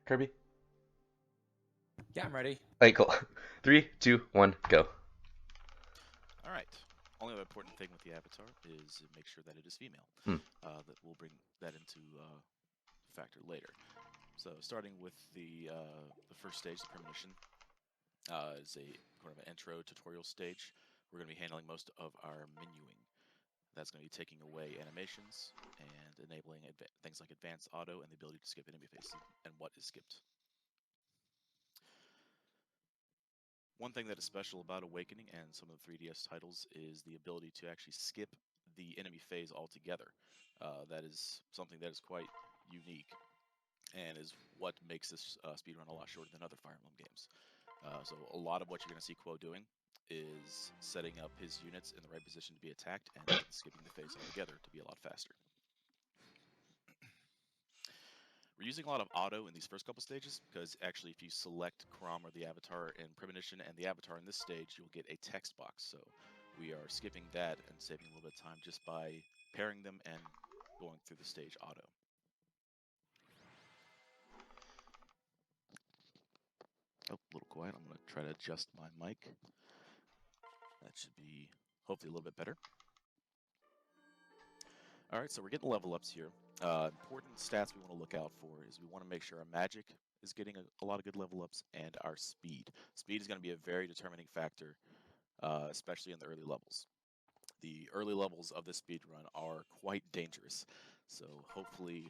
Kirby? Yeah, I'm ready. Alright, cool. Three, two, one, go. All right. Only important thing with the avatar is make sure that it is female. Hmm. That we'll bring that into factor later. So starting with the first stage, the premonition, is a kind of an intro tutorial stage. We're going to be handling most of our menuing. That's going to be taking away animations and enabling things like advanced auto and the ability to skip enemy faces and what is skipped. One thing that is special about Awakening and some of the 3DS titles is the ability to actually skip the enemy phase altogether. That is something that is quite unique and is what makes this speedrun a lot shorter than other Fire Emblem games. So a lot of what you're going to see Quo doing is setting up his units in the right position to be attacked and skipping the phase altogether to be a lot faster. We're using a lot of auto in these first couple stages because actually if you select Chrom or the avatar in Premonition and the avatar in this stage, you'll get a text box. So we are skipping that and saving a little bit of time just by pairing them and going through the stage auto. Oh, a little quiet. I'm going to try to adjust my mic. That should be hopefully a little bit better. All right, so we're getting level ups here. Important stats we want to look out for is we want to make sure our magic is getting a lot of good level ups and our speed. Speed is going to be a very determining factor, especially in the early levels. The early levels of this speed run are quite dangerous, so hopefully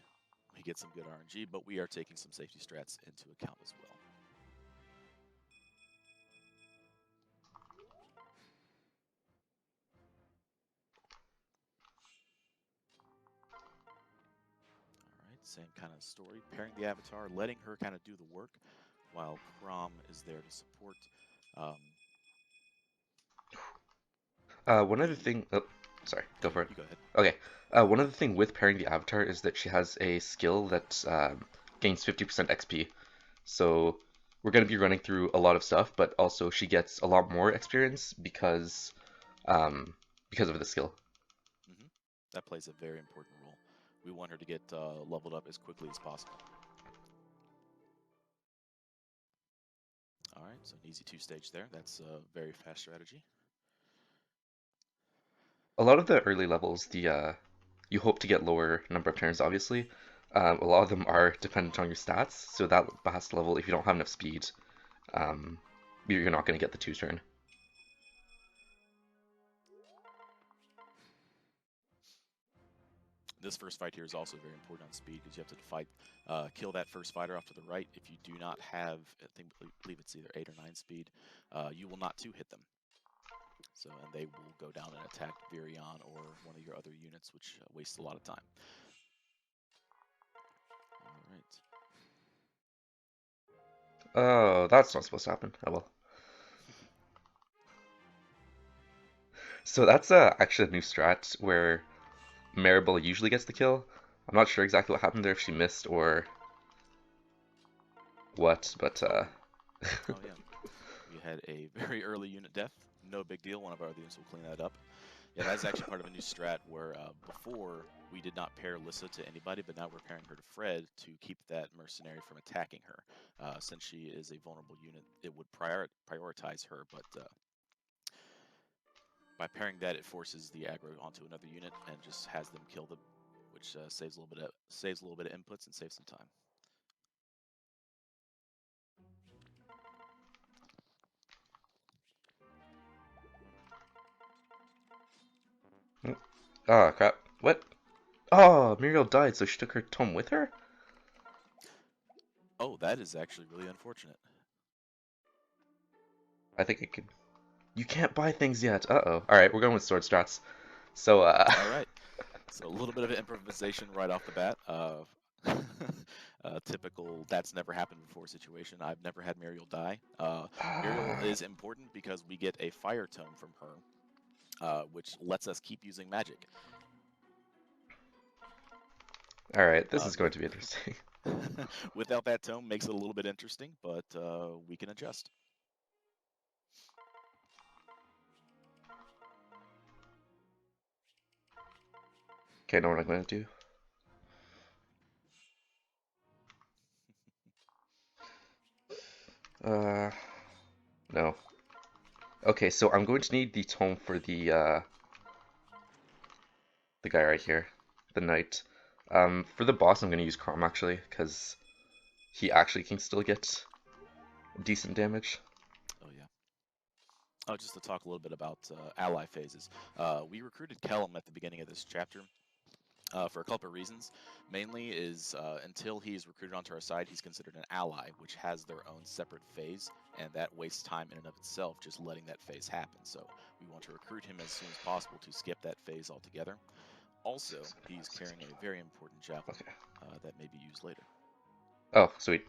we get some good RNG, but we are taking some safety strats into account as well. All right, same kind of story. Pairing the avatar, letting her kind of do the work, while Chrom is there to support. Um, One other the thing. Oh, sorry. Go for it. You go ahead. Okay. One other thing with pairing the avatar is that she has a skill that gains 50% XP. So we're going to be running through a lot of stuff, but also she gets a lot more experience um, because of the skill. Hmm. That plays a very important role. We want her to get leveled up as quickly as possible. All right, so an easy two-stage there. That's a very fast strategy. A lot of the early levels, the you hope to get lower number of turns, obviously. A lot of them are dependent on your stats, so that last level, if you don't have enough speed, um, you're not going to get the two turn. This first fight here is also very important on speed because you have to kill that first fighter off to the right. If you do not have, I believe it's either 8 or 9 speed, you will not two-hit them. So, and they will go down and attack Virion or one of your other units, which wastes a lot of time. All right. Oh, that's not supposed to happen. Oh well. So that's actually a new strat where Maribel usually gets the kill. I'm not sure exactly what happened there, if she missed or what, but Oh, oh yeah. We had a very early unit death. No big deal. One of our other units will clean that up. Yeah, that's actually part of a new strat where before we did not pair Lissa to anybody, but now we're pairing her to Fred to keep that mercenary from attacking her. Since she is a vulnerable unit, it would prioritize her, but by pairing that, it forces the aggro onto another unit and just has them kill them, which saves a little bit of inputs and saves some time. oh crap. What? Oh, Muriel died, so she took her tome with her? Oh, that is actually really unfortunate. I think I could. You can't buy things yet. Uh-oh. Alright, we're going with sword strats. So, All right. So a little bit of improvisation right off the bat. Typical that's never happened before situation. I've never had Muriel die. Muriel is important because we get a fire tome from her, which lets us keep using magic. Alright, this Uh, is going to be interesting. Without that tome makes it a little bit interesting, but we can adjust. Okay, I know what I'm going to do. Uh, no. Okay, so I'm going to need the tome for the guy right here, the knight. For the boss, I'm going to use Chrom actually, because he actually can still get decent damage. Oh yeah. Oh, just to talk a little bit about ally phases. We recruited Kellum at the beginning of this chapter for a couple of reasons. Mainly is until he's recruited onto our side, he's considered an ally, which has their own separate phase, and that wastes time in and of itself just letting that phase happen. So we want to recruit him as soon as possible to skip that phase altogether. Also, he's carrying a very important javelin Okay. that may be used later. Oh, sweet.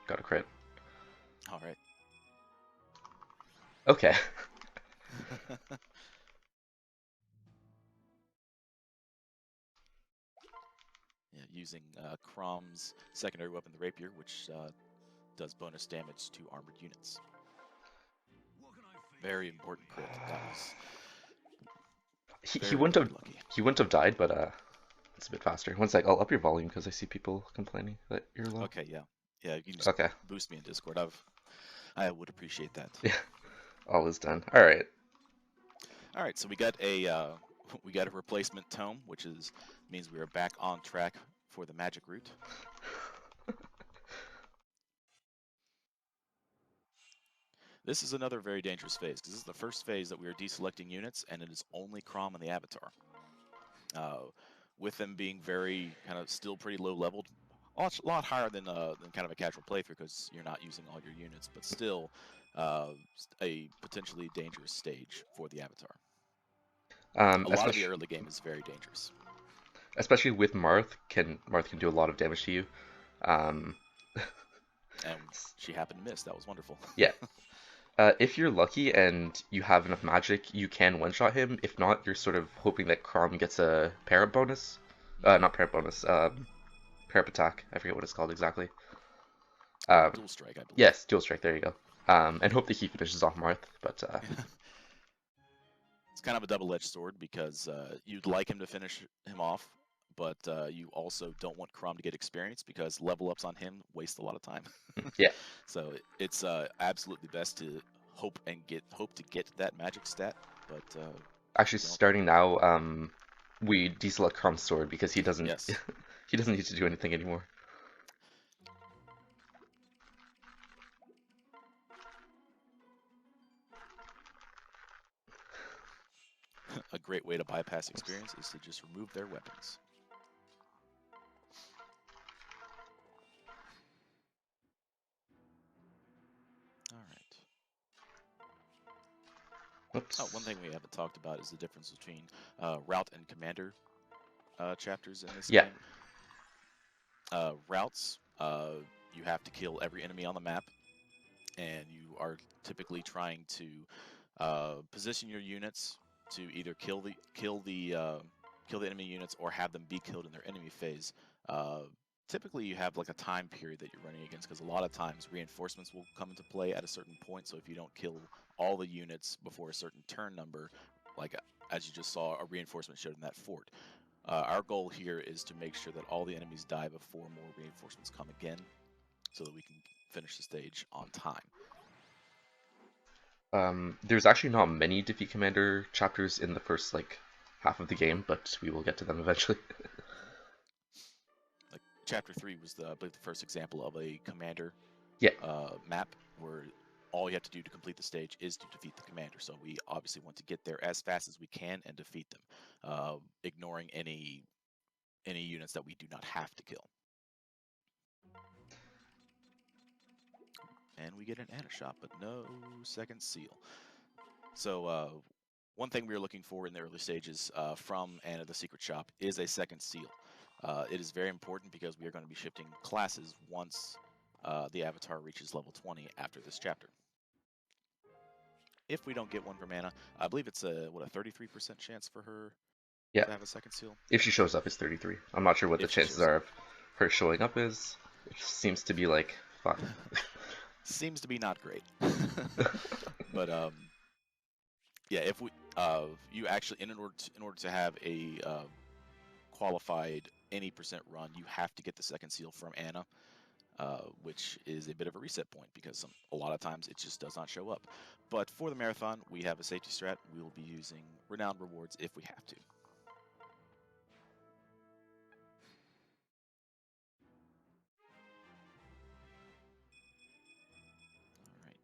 Got a crit. All right. Okay. Yeah, using Chrom's secondary weapon, the rapier, which does bonus damage to armored units. Very important crit. That was He very, wouldn't very have lucky. he wouldn't have died, but it's a bit faster. One sec, I'll up your volume because I see people complaining that you're low. Okay, yeah. Yeah, you can just Okay. boost me in Discord. I would appreciate that. Yeah. All is done. All right. All right, so we got a we got a replacement tome, which means we are back on track for the magic route. This is another very dangerous phase because this is the first phase that we are deselecting units, and it is only Chrom and the Avatar. With them being very kind of still pretty low leveled, a lot higher than kind of a casual playthrough because you're not using all your units, but still a potentially dangerous stage for the Avatar. A lot of the early game is very dangerous. Especially with Marth can do a lot of damage to you. Um, and she happened to miss. That was wonderful. Yeah. If you're lucky and you have enough magic, you can one-shot him. If not, you're sort of hoping that Chrom gets a parry bonus. Not parry bonus, parry attack. I forget what it's called exactly. Dual strike, I believe. Yes, dual strike, there you go. And hope that he finishes off Marth, but... It's kind of a double-edged sword because you'd like him to finish him off, but you also don't want Chrom to get experience because level ups on him waste a lot of time. Yeah. So it's absolutely best to hope to get that magic stat, but actually starting now, we deselect Chrom's sword because he doesn't yes. he doesn't need to do anything anymore. A great way to bypass experience is to just remove their weapons. All right. Oops. Oh, one thing we haven't talked about is the difference between route and commander chapters in this game. Routes, you have to kill every enemy on the map, and you are typically trying to position your units to either kill the enemy units or have them be killed in their enemy phase. Typically, you have like a time period that you're running against because a lot of times reinforcements will come into play at a certain point. So if you don't kill all the units before a certain turn number, like as you just saw, a reinforcement showed in that fort. Our goal here is to make sure that all the enemies die before more reinforcements come again, so that we can finish the stage on time. There's actually not many Defeat Commander chapters in the first like half of the game, but we will get to them eventually. Like Chapter 3 was I believe the first example of a commander Yeah. Map where all you have to do to complete the stage is to defeat the commander. So we obviously want to get there as fast as we can and defeat them, ignoring any units that we do not have to kill. And we get an Anna shot, but no second seal. So one thing we are looking for in the early stages from Anna the Secret Shop is a second seal. It is very important because we are going to be shifting classes once the Avatar reaches level 20 after this chapter. If we don't get one from Anna, I believe it's a 33% chance for her to have a second seal. If she shows up, it's 33. I'm not sure what the chances are of her showing up is. It seems to be like 5. Seems to be not great. But yeah, if we you actually in order to have a qualified any percent run, you have to get the second seal from Anna. which is a bit of a reset point because a lot of times it just does not show up. But for the marathon, we have a safety strat. We will be using renowned rewards if we have to. All right.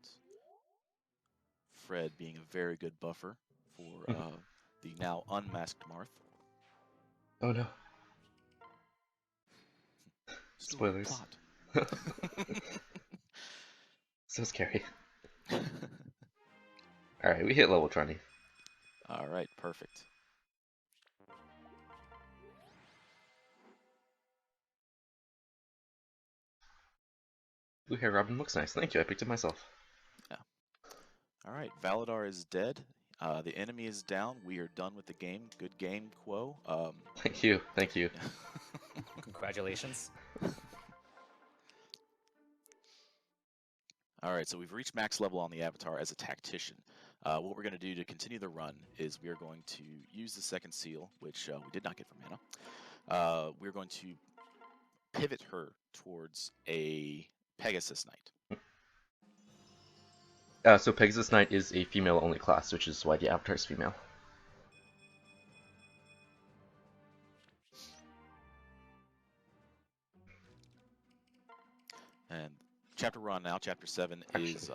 Fred being a very good buffer for the now unmasked Marth. Oh no. Story Spoilers. plot. So scary. Alright, we hit level 20. All right, perfect. Blue hair Robin looks nice. Thank you, I picked it myself. Yeah. All right, Valadar is dead. The enemy is down. We are done with the game. Good game, Quo. Thank you, thank you. Congratulations. All right, so we've reached max level on the Avatar as a tactician. What we're going to do to continue the run is we are going to use the second seal, which we did not get from Mana. We're going to pivot her towards a Pegasus Knight. So Pegasus Knight is a female-only class, which is why the Avatar is female. And chapter we're on now, chapter 7, is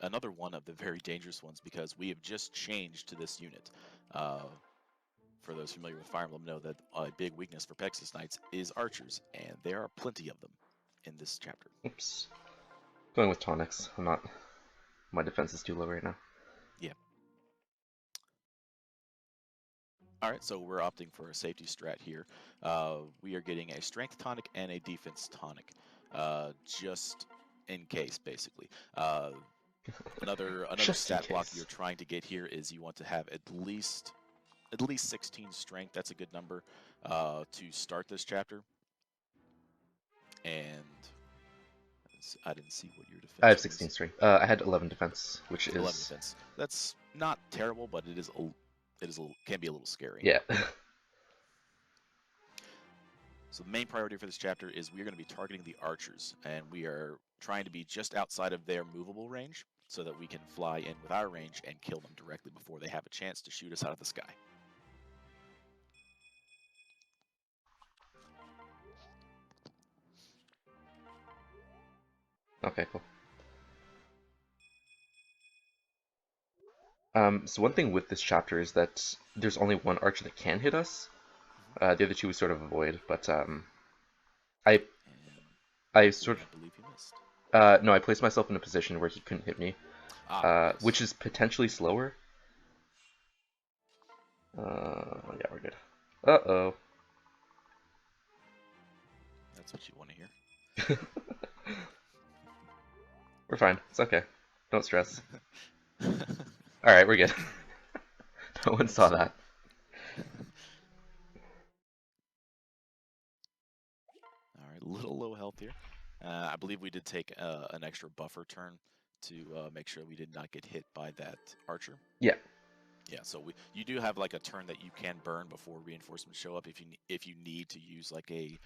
another one of the very dangerous ones because we have just changed to this unit. For those familiar with Fire Emblem know that a big weakness for Pegasus Knights is archers, and there are plenty of them in this chapter. Oops. Going with tonics. I'm not... My defense is too low right now. Yeah. Alright, so we're opting for a safety strat here. We are getting a strength tonic and a defense tonic. Just in case, basically. Another stat block you're trying to get here is you want to have at least 16 strength. That's a good number to start this chapter. And I didn't see what your defense I have 16 strength. I had 11 defense, which is 11 defense. That's not terrible, but it can be a little scary. Yeah. So the main priority for this chapter is we're going to be targeting the archers, and we are trying to be just outside of their movable range so that we can fly in with our range and kill them directly before they have a chance to shoot us out of the sky. Okay, cool. So one thing with this chapter is that there's only one archer that can hit us. The other two we sort of avoid, but I sort of... I believe you missed. No, I placed myself in a position where he couldn't hit me, Yes. which is potentially slower. Yeah, we're good. Uh-oh. That's what you want to hear. We're fine. It's okay. Don't stress. Alright, we're good. No one saw that. Alright, a little low health here. I believe we did take an extra buffer turn to make sure we did not get hit by that archer. Yeah. Yeah, so you do have like a turn that you can burn before reinforcements show up if you need to use like a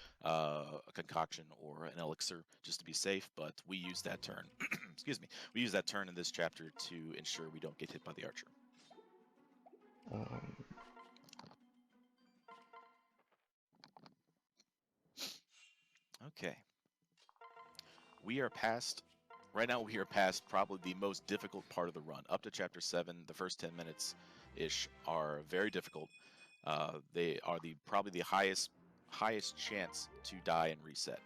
concoction or an elixir just to be safe. But we use that turn. Excuse me. We use that turn in this chapter to ensure we don't get hit by the archer. Okay. Right now we are past probably the most difficult part of the run. Up to chapter 7, the first 10 minutes-ish are very difficult. They are probably the highest chance to die and reset.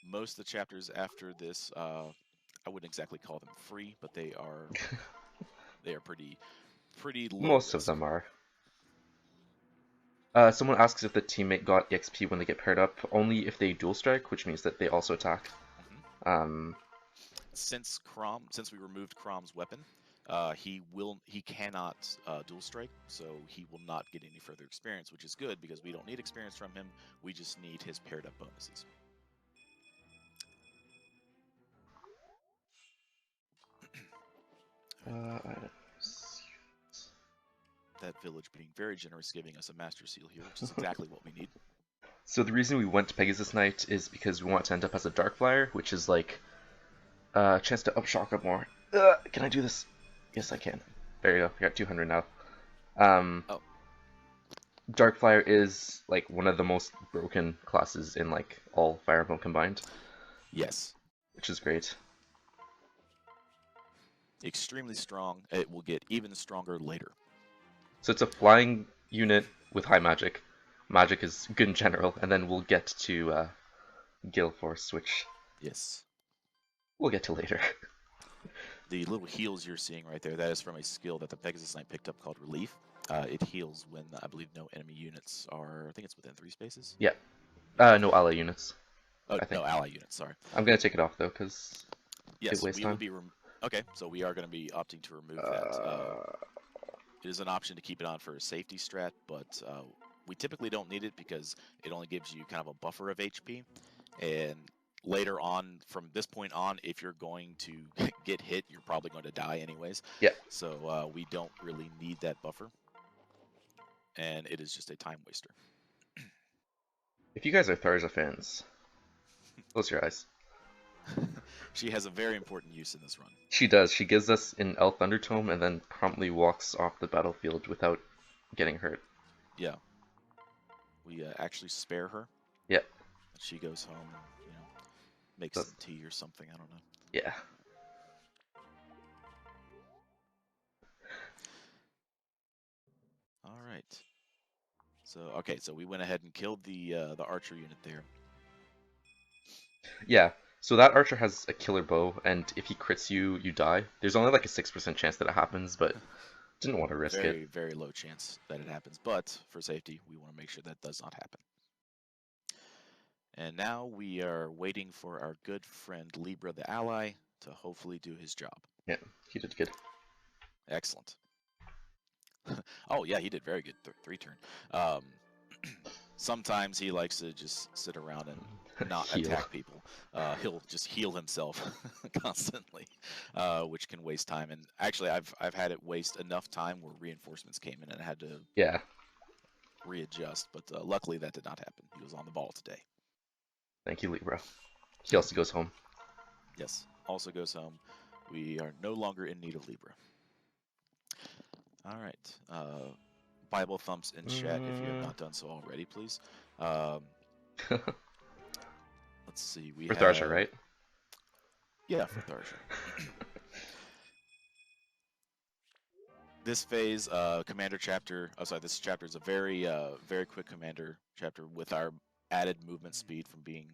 Most of the chapters after this, I wouldn't exactly call them free, but they are pretty low Most risk. of them are. Someone asks if the teammate got XP when they get paired up. Only if they dual strike, which means that they also attack. Mm-hmm. Since we removed Chrom's weapon, he cannot dual strike, so he will not get any further experience, which is good because we don't need experience from him. We just need his paired up bonuses. That village being very generous, giving us a master seal here, which is exactly what we need. So the reason we went to Pegasus Knight is because we want to end up as a Dark Flyer, which is like a chance to up shock up more. Can I do this? Yes, I can. There you go. I got 200 now. Oh, Dark Flyer is like one of the most broken classes in like all Fire Emblem combined, yes. which is great. Extremely strong. It will get even stronger later. So it's a flying unit with high magic. Magic is good in general, and then we'll get to Gale Force, which Yes. we'll get to later. The little heals you're seeing right there, that is from a skill that the Pegasus Knight picked up called Relief. It heals when I believe no enemy units are, I think it's within 3 spaces. Yeah. No ally units. Oh, I think. no, ally units, sorry. I'm gonna take it off though, because Yes, it wastes we will time. be, okay, so we are going to be opting to remove that. It is an option to keep it on for a safety strat, but we typically don't need it because it only gives you kind of a buffer of HP. And later on, from this point on, if you're going to get hit, you're probably going to die anyways. Yeah. So we don't really need that buffer. And it is just a time waster. If you guys are Tharja fans, close your eyes. She has a very important use in this run. She does. She gives us an Elf Thundertome and then promptly walks off the battlefield without getting hurt. Yeah. We actually spare her. Yeah. She goes home and, makes some tea or something. I don't know. Yeah. All right. So okay, so we went ahead and killed the archer unit there. Yeah. So that archer has a killer bow, and if he crits you, you die. There's only like a 6% chance that it happens, but didn't want to risk Very, it. very low chance that it happens, but for safety, we want to make sure that does not happen. And now we are waiting for our good friend Libra the ally to hopefully do his job. Yeah, he did good. Excellent. Oh yeah, he did very good. 3-turn. Sometimes he likes to just sit around and not Heal. attack people. He'll just heal himself constantly, which can waste time. And actually, I've had it waste enough time where reinforcements came in and I had to readjust. But luckily, that did not happen. He was on the ball today. Thank you, Libra. He also goes home. Yes, also goes home. We are no longer in need of Libra. All right. Bible thumps in chat if you have not done so already, please. Let's see. We For have Tharja, right? Yeah, for Tharja. This phase, Commander Chapter. Oh, sorry. This chapter is a very, very quick Commander Chapter with our added movement speed from being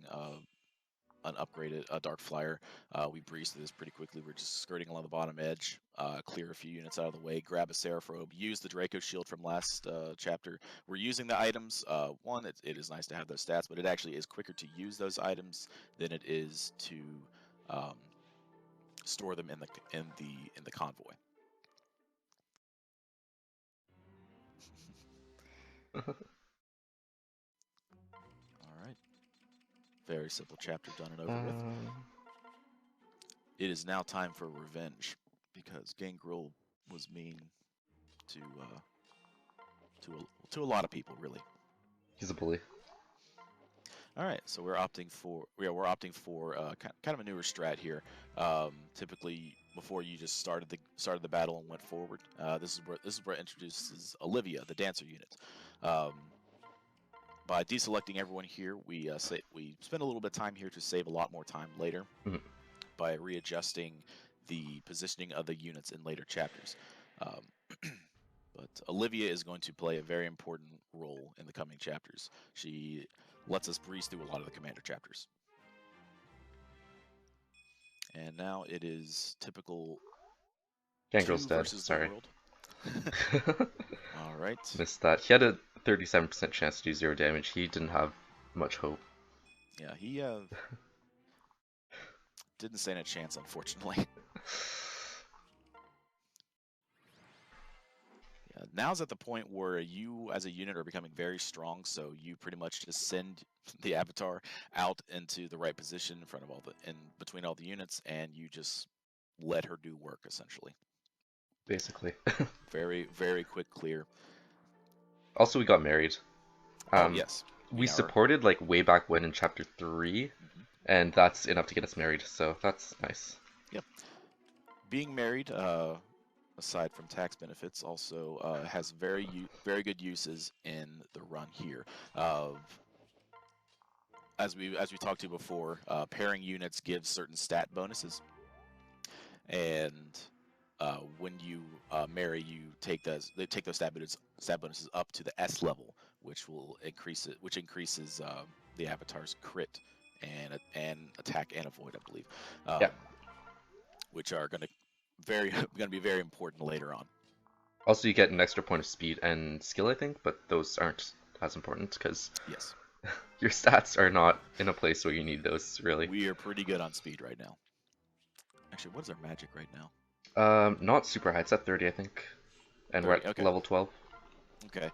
an upgraded Dark Flyer. We breeze through this pretty quickly. We're just skirting along the bottom edge, clear a few units out of the way, grab a Seraph Robe, use the Draco Shield from last chapter. We're using the items. One, it is nice to have those stats, but it actually is quicker to use those items than it is to store them in the convoy. All right. Very simple chapter done and over with. It is now time for revenge, because Gangrel was mean to a lot of people, really. He's a bully. All right, so we're opting for kind of a newer strat here. Typically, before you just started the battle and went forward, this is where it introduces Olivia, the dancer unit. By deselecting everyone here, we spend a little bit of time here to save a lot more time later. Mm-hmm. By readjusting the positioning of the units in later chapters. But Olivia is going to play a very important role in the coming chapters. She lets us breeze through a lot of the Commander chapters. And now it is typical Gangrel's two dead. versus Sorry. the world. All right. Missed that. He had a 37% chance to do 0 damage. He didn't have much hope. Yeah, he didn't stand a chance, unfortunately. Yeah, now's at the point where you, as a unit, are becoming very strong. So you pretty much just send the avatar out into the right position in front of between all the units, and you just let her do work essentially. Basically. Very, very quick clear. Also, we got married. Oh yes. we are. supported like way back when in chapter 3, Mhm. and that's enough to get us married, so that's nice. Yep. Being married, aside from tax benefits, also has very good uses in the run here. As we talked to before, pairing units gives certain stat bonuses, and when you marry, they take those stat bonuses up to the S level, which will increase it, which increases the avatar's crit and attack and avoid, I believe, Yeah. which are going to be very important later on. Also, you get an extra point of speed and skill, I think, but those aren't as important because Yes, your stats are not in a place where you need those, really. we are pretty good on speed right now. Actually, what is our magic right now? Not super high. It's at 30, I think, and we're 30. at Okay. level 12. Okay.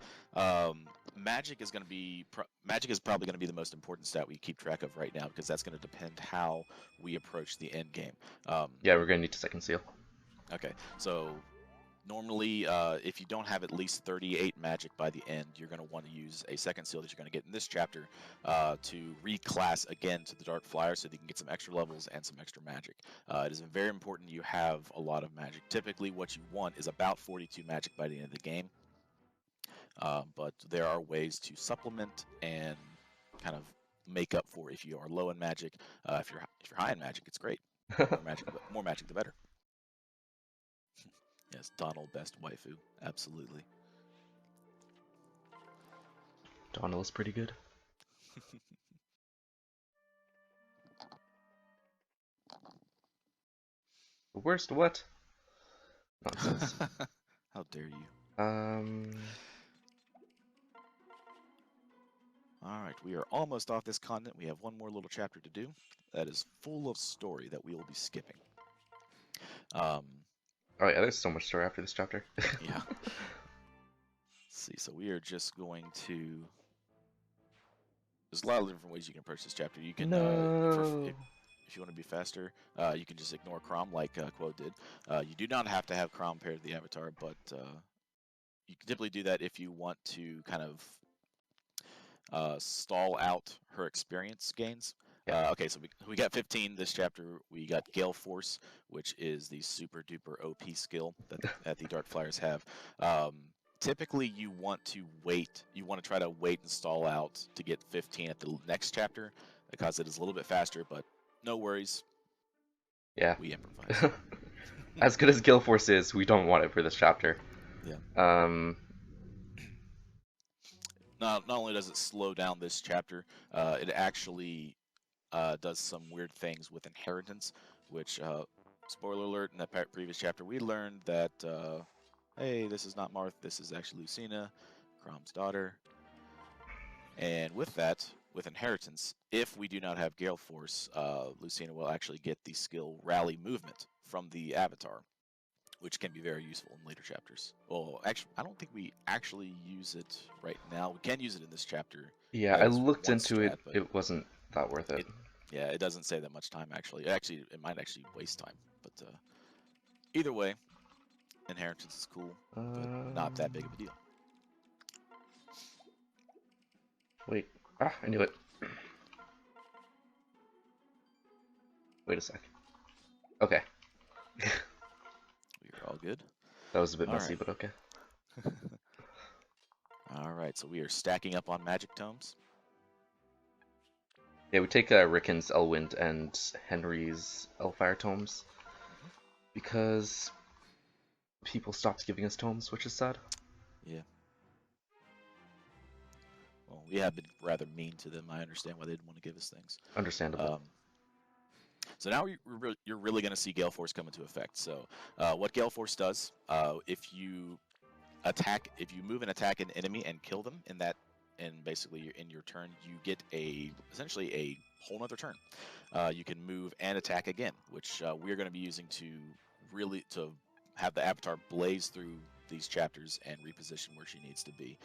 Magic is going to be magic is probably going to be the most important stat we keep track of right now because that's going to depend how we approach the end game. Yeah, we're gonna need to second seal. Okay. So normally, if you don't have at least 38 magic by the end, you're going to want to use a second seal that you're going to get in this chapter to reclass again to the Dark Flyer so that you can get some extra levels and some extra magic. It is very important you have a lot of magic. Typically, what you want is about 42 magic by the end of the game. But there are ways to supplement and kind of make up for if you are low in magic. If you're high in magic, it's great. More magic, the better. Yes, Donald, best waifu, absolutely. Donald is pretty good. The worst what? Nonsense. How dare you? All right, we are almost off this continent. We have one more little chapter to do. That is full of story that we will be skipping. Oh yeah, there's so much story after this chapter. Yeah. Let's see, so we are just going to. There's a lot of different ways you can approach this chapter. You can, No. if you want to be faster, you can just ignore Chrom like Quo did. You do not have to have Chrom paired to the avatar, but you can typically do that if you want to kind of stall out her experience gains. Yeah. Okay, so we got 15 this chapter. We got Gale Force, which is the super duper OP skill that the Dark Flyers have. Typically, you want to wait. You want to try to wait and stall out to get 15 at the next chapter because it is a little bit faster. But no worries. Yeah. We improvise. As good as Gale Force is, we don't want it for this chapter. Yeah. Not only does it slow down this chapter, it actually does some weird things with inheritance, which, spoiler alert, in the previous chapter, we learned that, hey, this is not Marth, this is actually Lucina, Chrom's daughter. And with that, with inheritance, if we do not have Gale Force, Lucina will actually get the skill Rally Movement from the Avatar, which can be very useful in later chapters. Well, actually, I don't think we actually use it right now. We can use it in this chapter. Yeah, I as looked one into it. strat, but It wasn't that worth it. yeah, it doesn't save that much time actually. It might actually waste time. But either way, inheritance is cool, but not that big of a deal. Wait. Ah, I knew it. Wait a sec. Okay. We're all good. That was a bit All messy, right. but okay. All right, so we are stacking up on magic tomes. Yeah, we take Rickon's Elwind and Henry's Elfire tomes because people stopped giving us tomes, which is sad. Yeah. Well, we have been rather mean to them. I understand why they didn't want to give us things. Understandable. So now you're really going to see Gale Force come into effect. So what Gale Force does, if you move and attack an enemy and kill them and basically in your turn, you get essentially a whole nother turn. You can move and attack again, which we're going to be using to have the Avatar blaze through these chapters and reposition where she needs to be.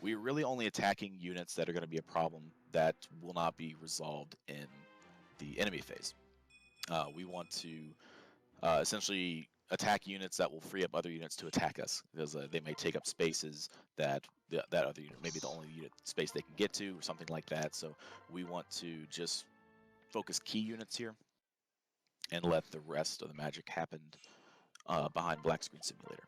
We're really only attacking units that are going to be a problem that will not be resolved in the enemy phase. We want to essentially attack units that will free up other units to attack us, because they may take up spaces that that other unit, maybe the only unit space they can get to, or something like that. So we want to just focus key units here and let the rest of the magic happen behind Black Screen Simulator.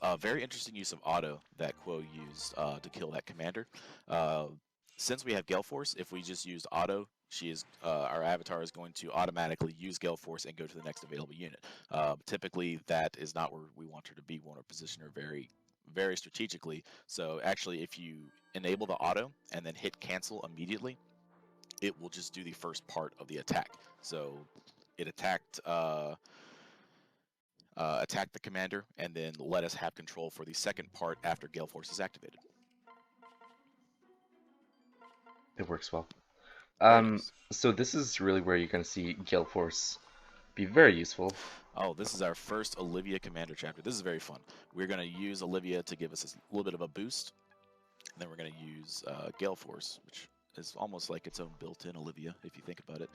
Oh, very interesting use of auto that Quo used to kill that commander. Since we have Gale Force, if we just use auto, our avatar is going to automatically use Gale Force and go to the next available unit. Typically, that is not where we want her to be. We want to position her very strategically. So actually, if you enable the auto and then hit cancel immediately, it will just do the first part of the attack. So it attacked the commander, and then let us have control for the second part after Gale Force is activated. It works well. Very nice. So this is really where you're going to see Gale Force be very useful. Oh, this is our first Olivia Commander chapter. This is very fun. We're going to use Olivia to give us a little bit of a boost. And then we're going to use Gale Force, which is almost like its own built-in Olivia, if you think about it.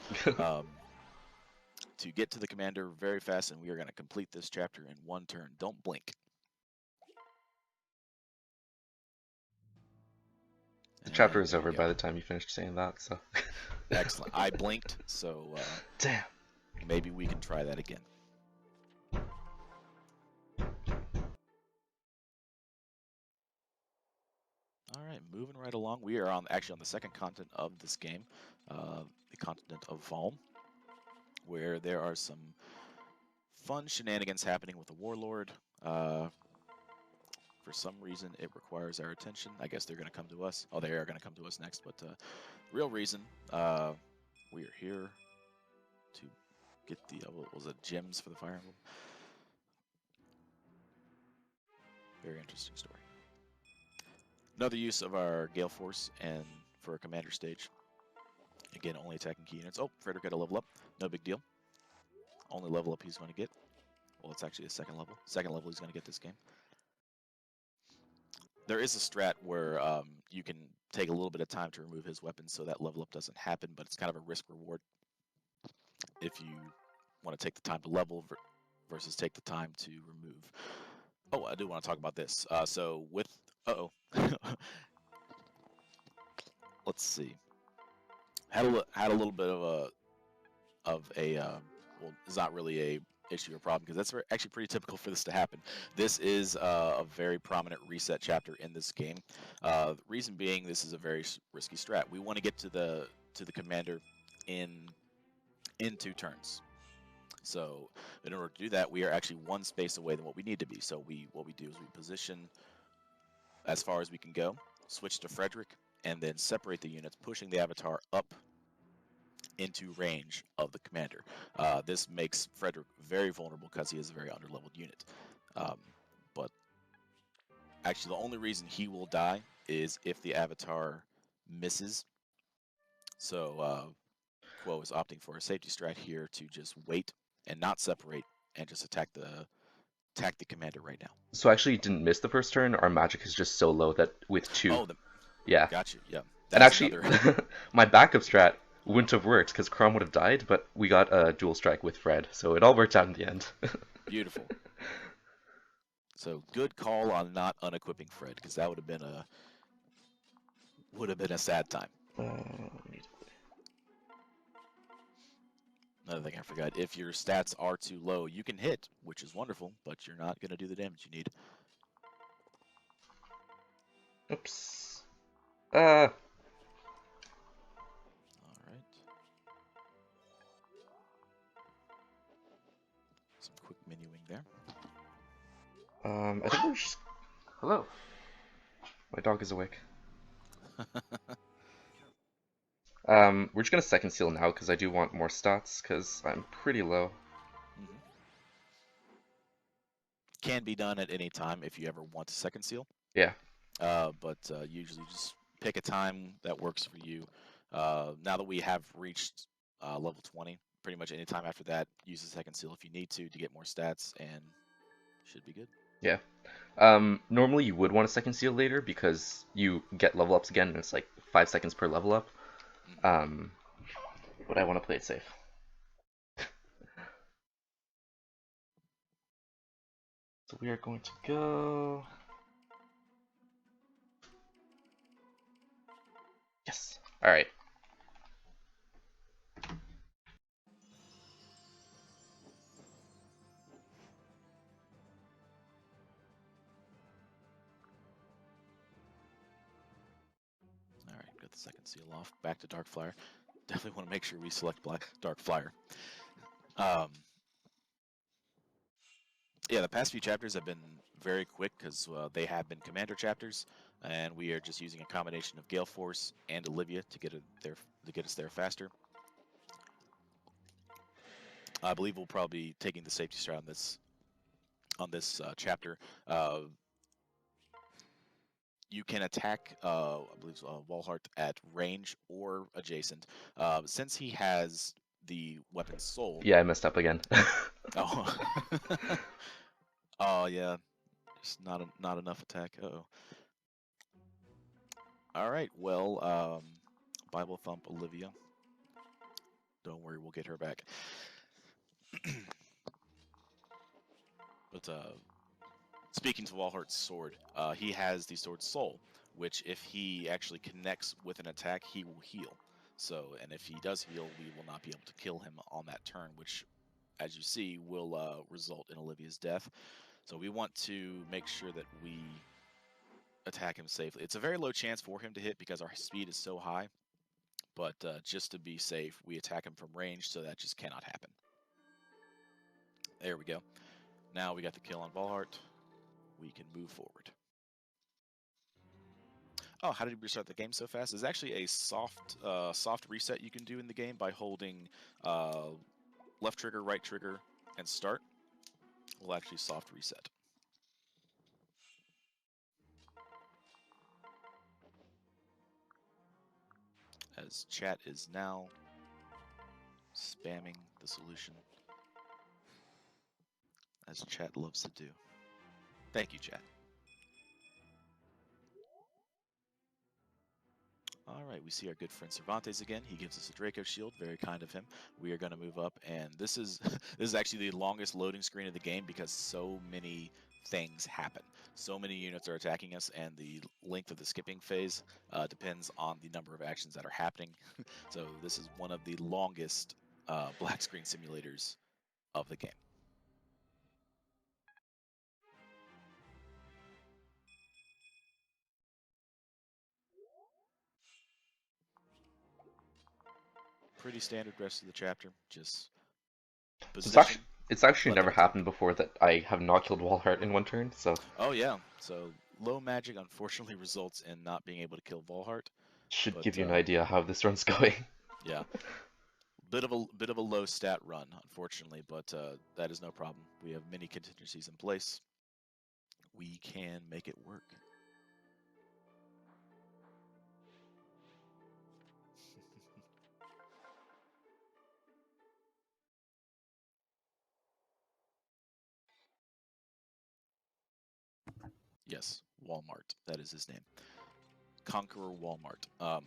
To get to the commander very fast, and we are going to complete this chapter in one turn. Don't blink. The chapter is over by the time you finished saying that, so. Excellent. I blinked, so damn. Maybe we can try that again. All right, moving right along. We are actually on the second continent of this game, the continent of Valm, where there are some fun shenanigans happening with the warlord. For some reason, it requires our attention. I guess they're going to come to us. Oh, they are going to come to us next, but real reason, we are here to get the, what was it, gems for the Fire Emblem? Very interesting story. Another use of our Gale Force and for a commander stage. Again, only attacking key units. Oh, Frederick got a level up. No big deal. Only level up he's going to get. Well, it's actually a second level. Second level he's going to get this game. There is a strat where you can take a little bit of time to remove his weapons so that level up doesn't happen, but it's kind of a risk reward if you want to take the time to level versus take the time to remove. Oh, I do want to talk about this. So with let's see. Had a little bit of a well, it's not really a issue or problem because that's actually pretty typical for this to happen. This is a very prominent reset chapter in this game. The reason being, this is a very risky strat. We want to get to the commander in 2 turns. So in order to do that, we are actually one space away than what we need to be. So what we do is we position as far as we can go, switch to Frederick, and then separate the units, pushing the avatar up into range of the commander. This makes Frederick very vulnerable because he is a very underleveled unit. But actually, the only reason he will die is if the avatar misses. So Quo is opting for a safety strat here to just wait and not separate and just attack the commander right now. So actually, you didn't miss the first turn. Our magic is just so low that with 2. Oh, yeah. Gotcha. Yeah. And actually, my backup strat wouldn't have worked because Chrom would have died, but we got a dual strike with Fred, so it all worked out in the end. Beautiful. So good call on not unequipping Fred, because that would have been a sad time. Another thing I forgot: if your stats are too low, you can hit, which is wonderful, but you're not going to do the damage you need. Oops. All right. Some quick menuing there. I think we're just... Hello. My dog is awake. We're just gonna second seal now because I do want more stats because I'm pretty low. Mm-hmm. Can be done at any time if you ever want to second seal. Yeah. But usually just pick a time that works for you. Now that we have reached level 20, pretty much any time after that, use the second seal if you need to get more stats, and should be good. Yeah. Normally you would want a second seal later because you get level ups again and it's like 5 seconds per level up. Mhm. But I want to play it safe. So we are going to go. Yes. All right. All right, got the second seal off. Back to Dark Flyer. Definitely want to make sure we select Black Dark Flyer. Yeah, the past few chapters have been very quick because they have been commander chapters, and we are just using a combination of Gale Force and Olivia to get us there faster. I believe we'll probably be taking the safety strat on this chapter. You can attack, I believe, Walhart at range or adjacent. Since he has the weapon soul. Yeah, I messed up again. Oh. Oh yeah, just not enough attack. Uh-oh. All right. Well, Bible Thump Olivia. Don't worry, we'll get her back. But speaking to Walhart's sword, he has the sword Soul, which if he actually connects with an attack, he will heal. So, and if he does heal, we will not be able to kill him on that turn, which, as you see, will result in Olivia's death. So we want to make sure that we attack him safely. It's a very low chance for him to hit because our speed is so high, but just to be safe, we attack him from range, so that just cannot happen. There we go. Now we got the kill on Walhart. We can move forward. Oh, how did we restart the game so fast? There's actually a soft reset you can do in the game by holding left trigger, right trigger, and start. Will actually soft reset. As chat is now spamming the solution, as chat loves to do. Thank you, chat. All right, we see our good friend Cervantes again. He gives us a Draco shield, very kind of him. We are going to move up, and this is this is actually the longest loading screen of the game because so many things happen. So many units are attacking us, and the length of the skipping phase depends on the number of actions that are happening. So this is one of the longest black screen simulators of the game. Pretty standard rest of the chapter, just position. It's actually Let never them attack. happened before that I have not killed Walhart in one turn, so Oh yeah, so low magic unfortunately results in not being able to kill Volhart, should but give you an idea how this run's going. yeah, bit of a low stat run unfortunately, but that is no problem. We have many contingencies in place. We can make it work. Yes, Walmart. That is his name. Conqueror Walmart. All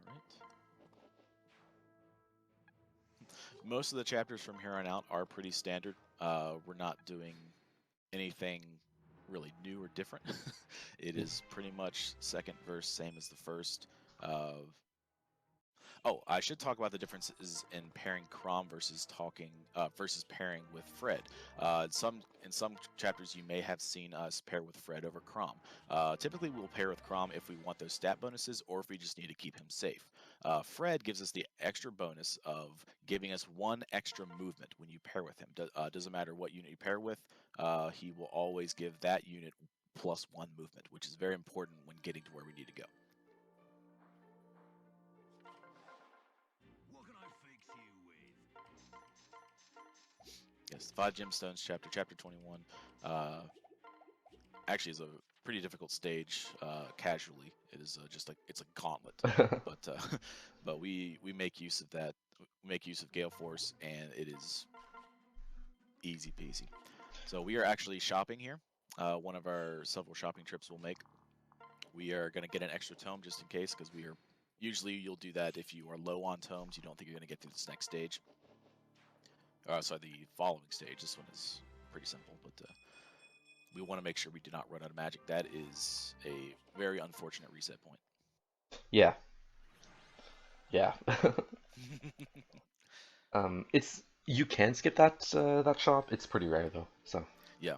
right. Most of the chapters from here on out are pretty standard. We're not doing anything really new or different. It is pretty much second verse, same as the first. Oh, I should talk about the differences in pairing Chrom versus pairing with Fred. In some chapters, you may have seen us pair with Fred over Chrom. Typically, we'll pair with Chrom if we want those stat bonuses or if we just need to keep him safe. Fred gives us the extra bonus of giving us one extra movement when you pair with him. Doesn't matter what unit you pair with, he will always give that unit plus one movement, which is very important when getting to where we need to go. Yes, 5 Gemstones chapter 21. actually is a pretty difficult stage casually. It is just like it's a gauntlet, but but we make use of that. We make use of Gale Force, and it is easy peasy. So we are actually shopping here. One of our several shopping trips we'll make. We are going to get an extra tome just in case, because we are usually you'll do that if you are low on tomes. You don't think you're going to get through this next stage. Sorry, the following stage. This one is pretty simple, but we want to make sure we do not run out of magic. That is a very unfortunate reset point. Yeah. Yeah. It's you can skip that shop. It's pretty rare though. So Yeah.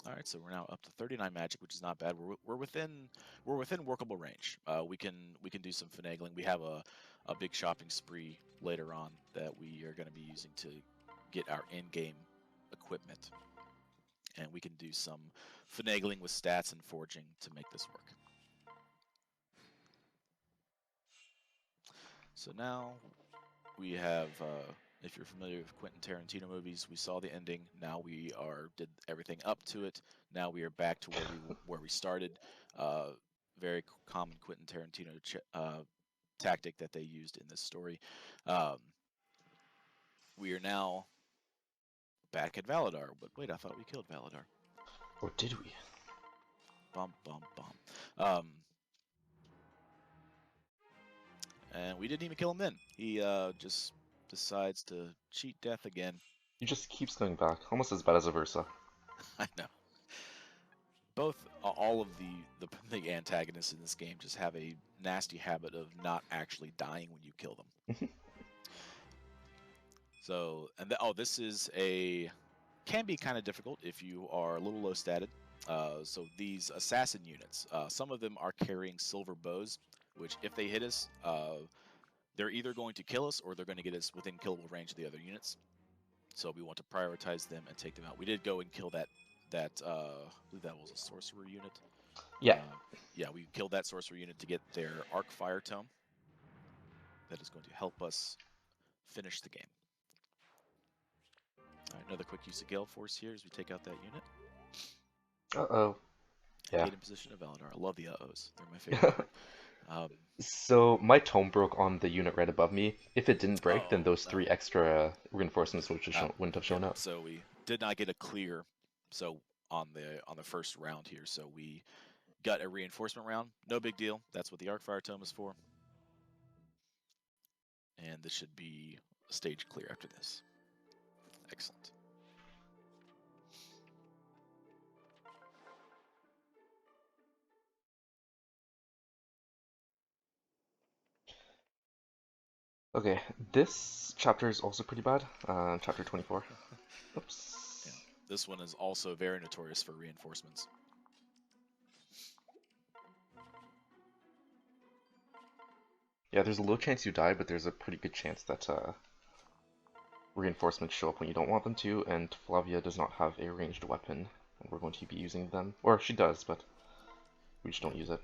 All right, so we're now up to 39 magic, which is not bad. We're within workable range. We can do some finagling. We have a big shopping spree later on that we are going to be using to get our in-game equipment, and we can do some finagling with stats and forging to make this work. So now we have, if you're familiar with Quentin Tarantino movies, we saw the ending. Now we did everything up to it. Now we are back to where we started. Very common Quentin Tarantino tactic that they used in this story. We are now back at Valadar. But wait, I thought we killed Valadar. or did we? Bum bum bum. And we didn't even kill him then. He just decides to cheat death again. He just keeps going back, almost as bad as a Versa. I know. All of the antagonists in this game just have a nasty habit of not actually dying when you kill them. So, this is can be kind of difficult if you are a little low statted. So these assassin units, some of them are carrying silver bows, which if they hit us, they're either going to kill us or they're going to get us within killable range of the other units. So we want to prioritize them and take them out. We did go and kill that I believe that was a sorcerer unit. Yeah. Yeah, we killed that sorcerer unit to get their arc fire tome. That is going to help us finish the game. All right, another quick use of Gale Force here as we take out that unit. Uh-oh. Yeah. Get in position of Valadar. I love the uh-ohs. They're my favorite part. So my tome broke on the unit right above me. If it didn't break, then those 3 extra reinforcements wouldn't have shown up. So we did not get a clear. So on the first round here, so we got a reinforcement round. No big deal. That's what the arc fire tome is for. And this should be a stage clear after this. Excellent. Okay, this chapter is also pretty bad. Chapter 24. Oops. Yeah, this one is also very notorious for reinforcements. Yeah, there's a low chance you die, but there's a pretty good chance that reinforcements show up when you don't want them to, and Flavia does not have a ranged weapon, and we're going to be using them. Or she does, but we just don't use it.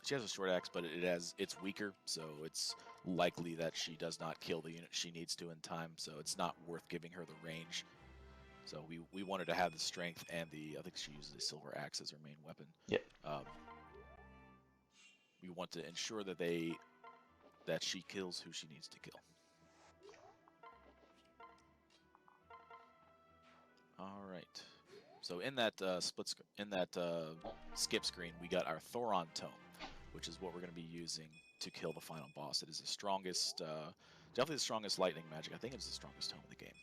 She has a short axe, but it's weaker, so it's likely that she does not kill the unit she needs to in time, so it's not worth giving her the range. So we want her to have the strength and I think she uses a silver axe as her main weapon. Yeah. We want to ensure that she kills who she needs to kill. All right. So in that skip screen, we got our Thoron tome, which is what we're going to be using to kill the final boss. It is the strongest, definitely the strongest lightning magic. I think it's the strongest tome in the game.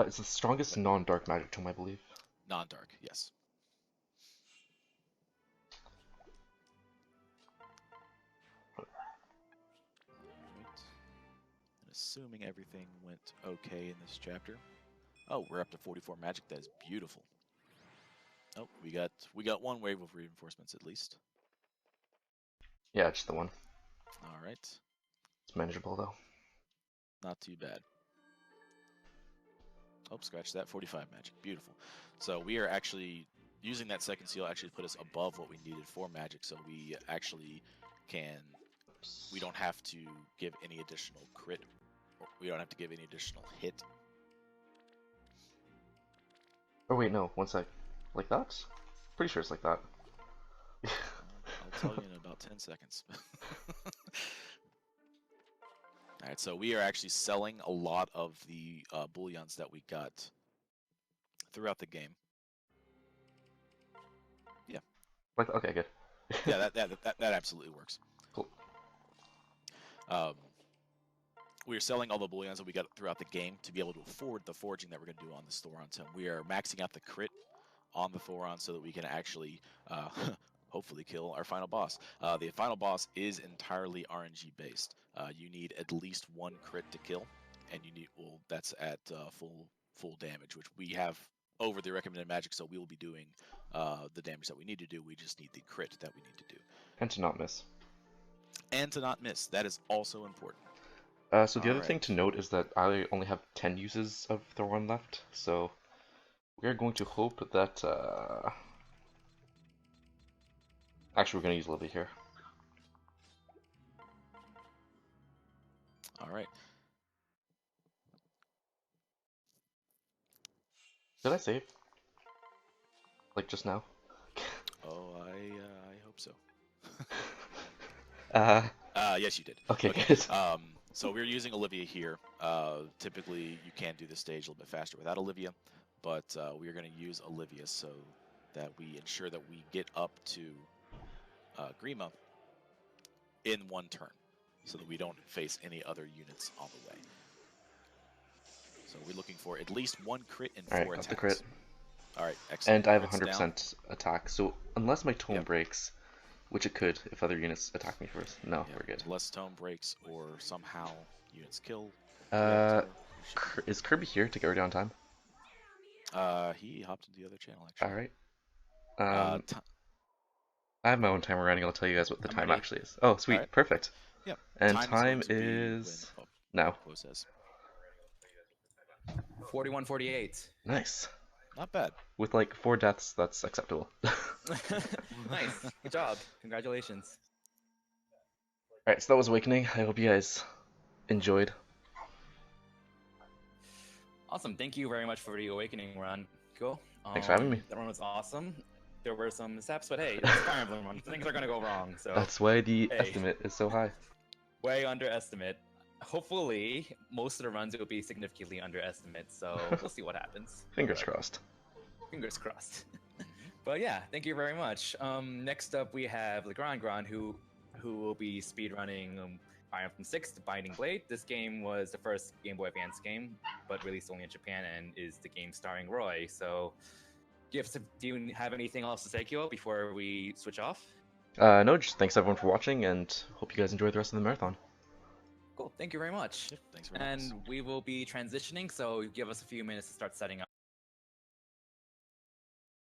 It's the strongest non-dark magic tome, I believe. Non-dark, yes. Right. And assuming everything went okay in this chapter. Oh, we're up to 44 magic. That is beautiful. Oh, we got one wave of reinforcements at least. Yeah, just the one. All right. It's manageable though. Not too bad. Oh, scratch that. 45 magic. Beautiful. So we are actually using that second seal actually put us above what we needed for magic, so we actually we don't have to give any additional crit, or we don't have to give any additional hit. Oh wait, no, one sec. Like that? Pretty sure it's like that. I'll tell you in about 10 seconds. Alright, so we are actually selling a lot of the bullions that we got throughout the game. Yeah. Like, okay, good. Yeah, that absolutely works. Cool. We are selling all the bullions that we got throughout the game to be able to afford the foraging that we're going to do on this Thoron. So we are maxing out the crit on the Thoron so that we can actually hopefully kill our final boss. The final boss is entirely RNG based. You need at least one crit to kill, and you need, well, that's at full damage, which we have over the recommended magic, so we will be doing the damage that we need to do. We just need the crit that we need to do. And to not miss. And to not miss. That is also important. So the other thing to note is that I only have 10 uses of Thoron left, so we're going to hope that, actually we're going to use Olivia here. Alright. Did I save? Like just now? Oh, I hope so. Yes, you did. Okay, good. So we're using Olivia here. Typically, you can do this stage a little bit faster without Olivia, but we are going to use Olivia so that we ensure that we get up to Grima in one turn, so that we don't face any other units on the way. So we're looking for at least one crit and 4 Alright, attacks. got the crit. Alright, excellent. And I have Crit's 100% attack, so unless my tome Yep. breaks, which it could if other units attack me first. No, Yeah, we're good. unless tome breaks or somehow units kill. Is Kirby here to get ready on time? He hopped into the other channel actually. Alright. Ti- I have my own timer running, I'll tell you guys what the I'm time ready. actually is. Oh, sweet, Alright. perfect. Yep. And Time time is going to be is when, now. Quo says. 41-48. Nice. Not bad. With like 4 deaths, that's acceptable. Nice. Good job. Congratulations. Alright, so that was Awakening. I hope you guys enjoyed. Awesome. Thank you very much for the Awakening run. Cool. Thanks for having me. That run was awesome. There were some mishaps, but hey, it's a Fire Emblem run. Things are going to go wrong. So That's why the hey. estimate is so high. Way underestimate. Hopefully, most of the runs will be significantly underestimate. So we'll see what happens. Fingers crossed. Fingers crossed. But yeah, thank you very much. Next up, we have Legrand Grand, who will be speedrunning Fire Emblem 6, The Binding Blade. This game was the first Game Boy Advance game, but released only in Japan, and is the game starring Roy. So, do you have anything else to say, Kyo, before we switch off? No, just thanks everyone for watching, and hope you guys enjoy the rest of the marathon. Cool, thank you very much. Yep, thanks very much. And we will be transitioning, so give us a few minutes to start setting up.